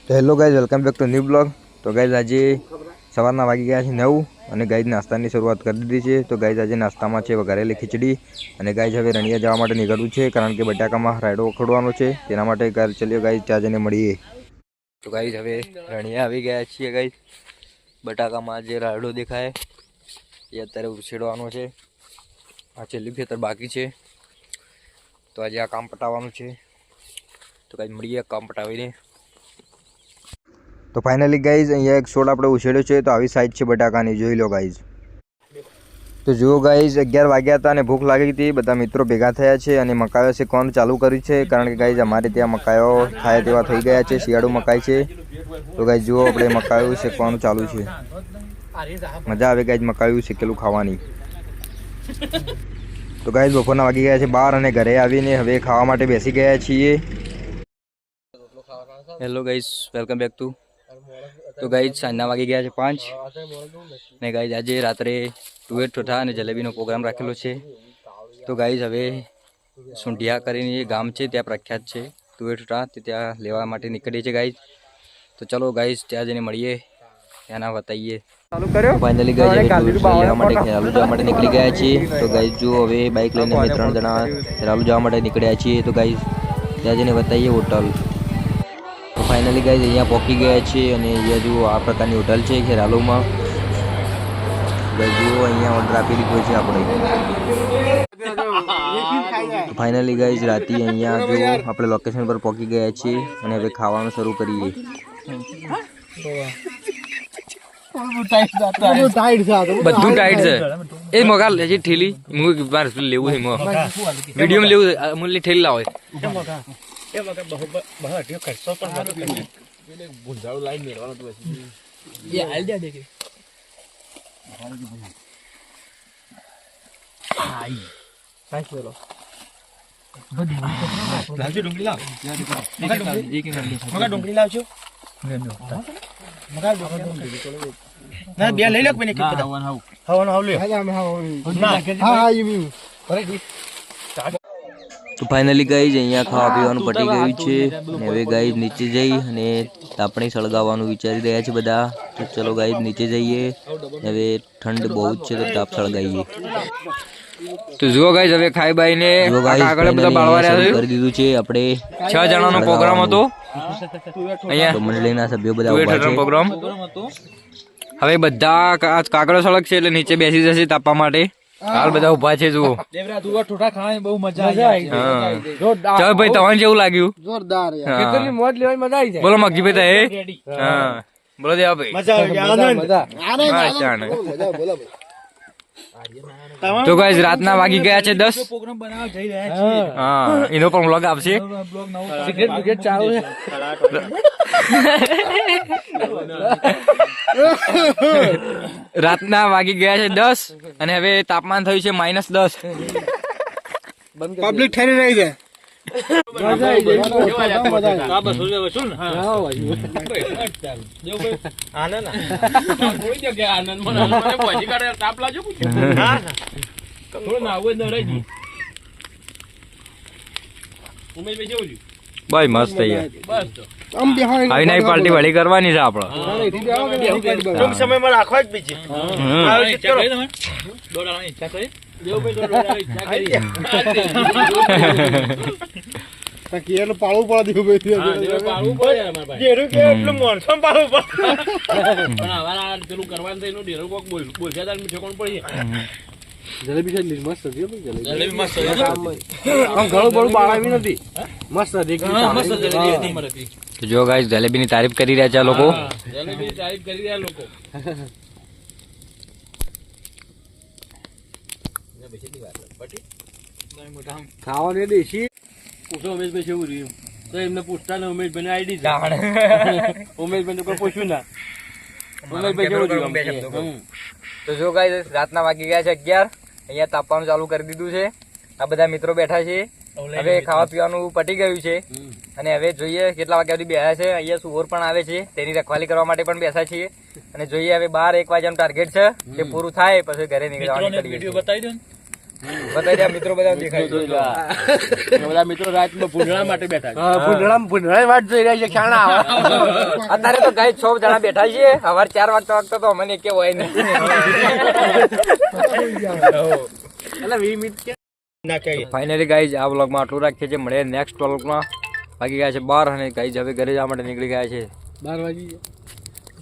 તો hello guys, welcome back to new blog. તો guys આજે સવારના વાગી ગયા છે 9 અને ગાઈઝ નાસ્તાની શરૂઆત કરી દીધી છે. તો ગાઈઝ આજે નાસ્તામાં છે વઘારેલી ખીચડી અને ગાઈઝ હવે રણિયા જવા માટે નીકળવું છે, કારણ કે બટાકામાં રાયડો ખોડવાનો છે. તેના માટે ચલ્યો ગાઈઝ, ત્યાં જઈને મળીએ. તો ગાઈઝ હવે રણિયા આવી ગયા છીએ. ગાઈઝ બટાકામાં જે રાયડો દેખાય એ અત્યારે ઉછેડવાનો છે. આ છેલ્લું ખેતર બાકી છે, તો આજે આ કામ પટાવવાનું છે. તો ગાઈઝ મળીએ કામ પટાવીને. તો ફાઇનલી ગાઈઝ અહીંયા એક છોડ આપણે ઉછેડ્યો છે. તો આવી સાઈઝ છે બટાકાની, જોઈ લો ગાઈઝ. તો જુઓ ગાઈઝ, 11 વાગ્યા હતા અને ભૂખ લાગી હતી. બધા મિત્રો ભેગા થયા છે અને મકાઈઓ શેકવાનું ચાલુ કર્યું છે, કારણ કે ગાઈઝ અમારે ત્યાં મકાઈઓ થાય તેવા થઈ ગયા છે. શિયાળુ મકાઈ છે. તો ગાઈઝ જુઓ, આપણે મકાઈઓ શેકવાનું ચાલુ છે. મજા આવે ગાઈઝ મકાઈઓ શેકેલું ખાવાની. તો ગાઈઝ બપોરના વાગી ગયા છે 12 અને ઘરે આવીને હવે ખાવા માટે બેસી ગયા છીએ. Hello guys, welcome back to. તો ગાઈઝ સાંજના વાગી ગયા છે 5 ને ગાઈઝ આજે રાત્રે તુવેર ઠોઠા અને જલેબીનો પ્રોગ્રામ રાખેલો છે. તો ગાઈઝ હવે સુંઢિયા કરીને ગામ છે, ત્યાં પ્રખ્યાત છે તુવેર ઠોઠા, તે ત્યાં લેવા માટે નીકળીએ છીએ ગાઈઝ. તો ચલો ગાઈઝ ત્યાં જઈને મળીએ, ત્યાંના બતાવીએ. ફાઇનલી ગાઈઝ લેવા માટે ખેરાલુ જવા માટે નીકળી ગયા છીએ. તો ગાઈઝ જો હવે બાઇક લઈને અમે 3 જણા ખેરાલુ જવા માટે નીકળ્યા છીએ. તો ગાઈઝ ત્યાં જઈને બતાવીએ હોટલ. તો ફાઇનલી ગાઈઝ અહીંયા પહોંચી ગયા છીએ અને અહીંયા જુઓ આ પ્રકારની હોટલ છે ખેરાલુમાં. ગાઈઝ જુઓ અહીંયા ઓર્ડર આપી દીધો છે આપણે. તો ફાઇનલી ગાઈઝ રાતે અહીંયા જુઓ આપણે લોકેશન પર પહોંચી ગયા છીએ અને હવે ખાવાનું શરૂ કરીએ. બધું ટાઈટ છે. એ મગા લેજે ઠેલી મારે લેવું છે, વિડીયો લેવું છે, અમૂલની ઠેલી લાવે. ડુંગળી લાવજો. તો ફાઇનલી ગાઈઝ અહીંયા ખાવા પીવાનું પટી ગયું છે અને હવે ગાઈઝ નીચે જઈ અને તાપણી સળગાવવાનું વિચારી રહ્યા છે બધા. તો ચલો ગાઈઝ નીચે જઈએ, હવે ઠંડ બહુ જ છે તો તાપ સળગાવીએ. તો જુઓ ગાઈઝ હવે ખાઈ બાઈને આગળ બધા બાળવા રહ્યા કરી દીધું છે. આપણે 6 જણાનો પ્રોગ્રામ હતો અહીંયા, મંડળીના સભ્યો બધા ઉભા છે પ્રોગ્રામ. હવે બધા કાગળો સળગ છે એટલે નીચે બેસી જશે તાપવા માટે. હાલ બધા ઉભા છે. જુઓ ઠોઠા ખાવાની બહુ મજા આવી. ચાલ ભાઈ, તમને કેવું લાગ્યું? જોરદાર યાર, મોજ લેવાની મજા આવી જાય. બોલો મગજીભાઈ. હા બોલો દેવા ભાઈ. મજા આવી, આનંદ. તો ગાઈઝ રાતના વાગી ગયા છે 10. પ્રોગ્રામ બનાવવા જઈ રહ્યા છીએ. હા, એનો પણ વ્લોગ આવશે. બ્લોગ નવો સિગરેટ ચાલુ છે. રાતના વાગી ગયા છે 10 અને હવે તાપમાન થયું છે -10. પબ્લિક ઠરી રહી છે. ભાઈ મસ્ત યાર, આવી નવી પાર્ટી વળી કરવાની છે આપડે. ટૂંક સમયમાં રાખવા જ બીજી. પાળવું પડે એટલું મોનસો પાળવું પડે. જલેબી છે મસ્ત હતી. જલેબી મસ્ત ઘણું બળું બાળાવી નથી, મસ્ત હતી. તો જો ગાઈસ જલેબીની તારીફ કરી રહ્યા છે આ લોકો. જલેબીની તારીફ કરી રહ્યા લોકો. ખાવાની દેશી પૂછો ઉમેશભાઈ કેવું રહ્યું, તો એમને પૂછતા ને ઉમેશભાઈ ને આઈડી ઉમેશભાઈ ને કોઈ પૂછ્યું ના. ઉમેશભાઈ કેવું રહ્યું. તો જો ગાઈસ રાતના વાગી ગયા છે 11. અહીંયા તાપવાનું ચાલુ કરી દીધું છે. આ બધા મિત્રો બેઠા છે. હવે ખાવા પીવાનું પટી ગયું છે અને હવે જોઈએ કેટલા વાગ્યા સુધી બેઠા છે. અહીંયા સુવર પણ આવે છે, તેની રખવાલી કરવા માટે પણ બેસા છીએ અને જોઈએ હવે 12-1 વાગ્યાનું ટાર્ગેટ છે. તે પૂરું થાય પછી ઘરે નીકળવાનું કરીએ. બતાવી દે મિત્રો બધા દેખાય બધા મિત્રો રાતમાં ભૂંડળા માટે બેઠા છે. ભૂંડળા વાટ જોઈ રહ્યા છે ખ્યાલ અત્યારે તો ગાઈસ 6 જણા બેઠા છીએ સવાર 4 વાગતા તો મને કે હોય નહીં એટલે 20 મિનિટ કે ફાઇનલી ગાઈઝ આ વ્લોગમાં આટલું રાખીએ છીએ મળીએ નેક્સ્ટ વ્લોગમાં બાકી ગયા છે 12 અને ગાઈઝ હવે ઘરે જવા માટે નીકળી ગયા છે 12 વાગી ગયા.